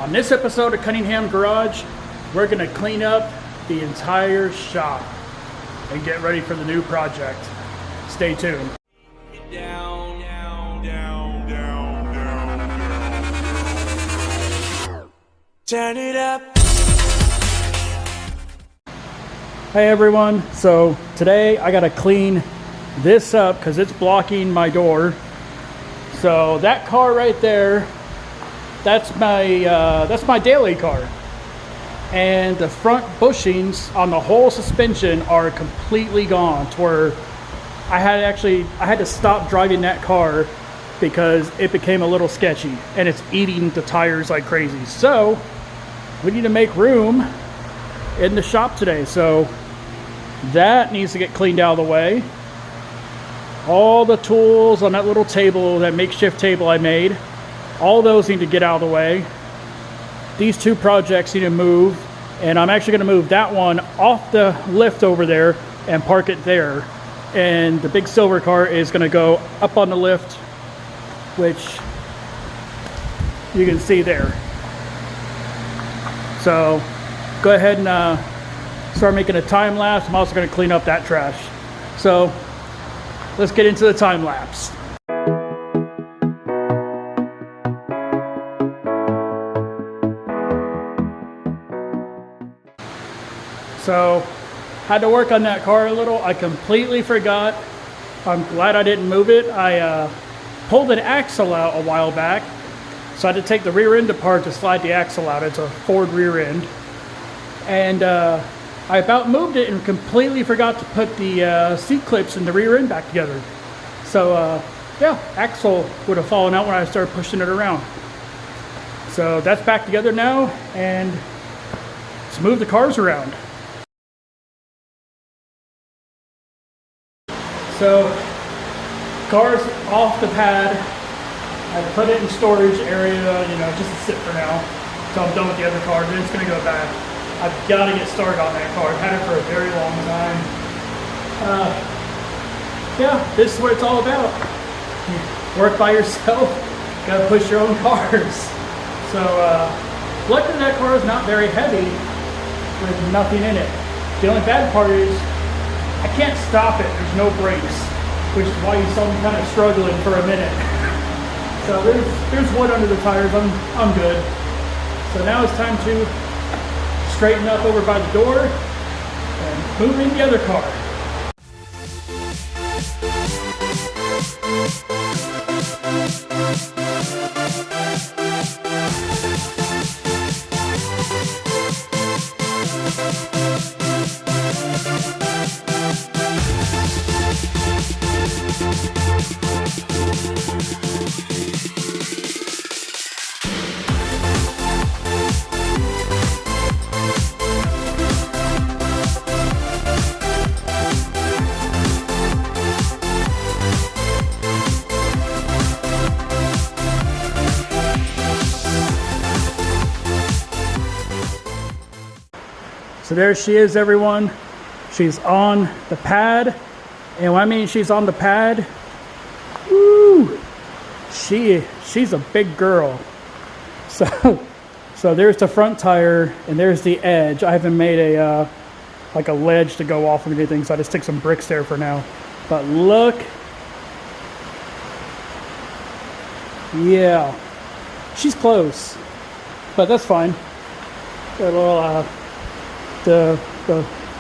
On this episode of Cunningham Garage, we're going to clean up the entire shop and get ready for the new project. Stay tuned. Down, down, down, down, down, down. Turn it up. Hey everyone, so today I got to clean this up because it's blocking my door. So that car right there, that's my daily car, and the front bushings on the whole suspension are completely gone, to where I had to stop driving that car because it became a little sketchy and it's eating the tires like crazy. So we need to make room in the shop today, so that needs to get cleaned out of the way. All the tools on that little table, that makeshift table I made, all those need to get out of the way. These two projects need to move, and I'm actually going to move that one off the lift over there and park it there. And the big silver car is going to go up on the lift, which you can see there. So go ahead and start making a time lapse. I'm also going to clean up that trash. So let's get into the time lapse. So had to work on that car a little. I completely forgot. I'm glad I didn't move it. I pulled an axle out a while back, so I had to take the rear end apart to slide the axle out. It's a Ford rear end, and I about moved it and completely forgot to put the seat clips in the rear end back together. So yeah, axle would have fallen out when I started pushing it around. So that's back together now, and let's move the cars around. So car's off the pad. I put it in storage area, just to sit for now. So I'm done with the other car. Then it's gonna go back. I've got to get started on that car. I've had it for a very long time. Yeah, this is what it's all about. You work by yourself, gotta push your own cars. So luckily that car is not very heavy with nothing in it. The only bad part is I can't stop it. There's no brakes, which is why you saw me kind of struggling for a minute. So there's wood under the tires. I'm good. So now it's time to straighten up over by the door and move in the other car. So there she is, everyone. She's on the pad. And when I mean she's on the pad, woo, she's a big girl. So there's the front tire and there's the edge. I haven't made a like a ledge to go off of anything, so I just stick some bricks there for now. But look. Yeah. She's close. But that's fine. Got a little the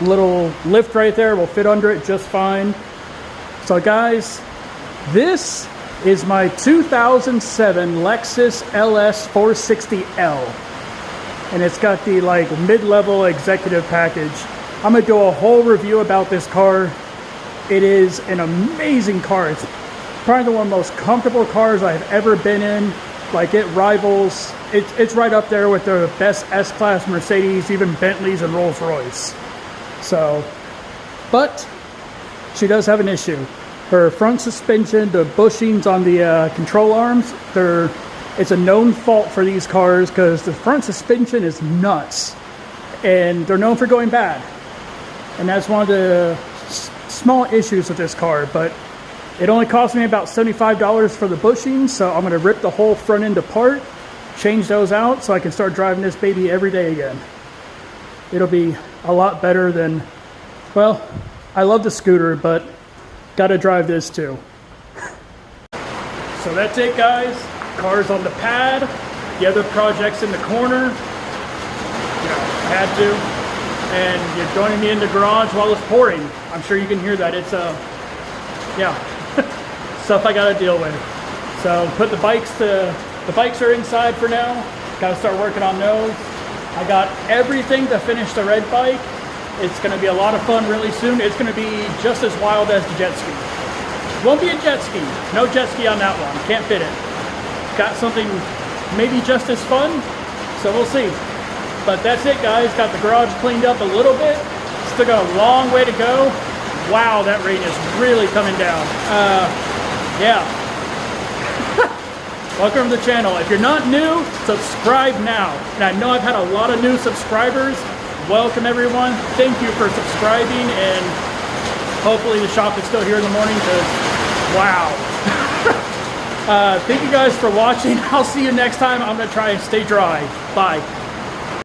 little lift right there will fit under it just fine. So guys, this is my 2007 Lexus LS 460L, and it's got the like mid-level executive package. I'm gonna do a whole review about this car. It is an amazing car. It's probably one of the most comfortable cars I've ever been in. Like, it rivals, it's right up there with the best S-Class Mercedes, even Bentleys and Rolls-Royce. So, but she does have an issue. Her front suspension, the bushings on the control arms, it's a known fault for these cars because the front suspension is nuts. And they're known for going bad. And that's one of the small issues with this car, but it only cost me about $75 for the bushings, so I'm going to rip the whole front end apart change those out so I can start driving this baby every day again. It'll be a lot better than, well, I love the scooter, but gotta drive this too. So that's it, guys. Car's on the pad. The other project's in the corner. I had to. And you're joining me in the garage while it's pouring. I'm sure you can hear that. It's yeah, stuff I gotta deal with. So put the bikes are inside for now. Gotta start working on those. I got everything to finish the red bike. It's gonna be a lot of fun really soon. It's gonna be just as wild as the jet ski. Won't be a jet ski. No jet ski on that one. Can't fit it. Got something maybe just as fun. So we'll see. But that's it, guys. Got the garage cleaned up a little bit. Still got a long way to go. Wow, that rain is really coming down. Yeah. Welcome to the channel. If you're not new, subscribe now. And I know I've had a lot of new subscribers. Welcome, everyone. Thank you for subscribing, and hopefully the shop is still here in the morning because, wow. Thank you guys for watching. I'll see you next time. I'm going to try and stay dry. Bye.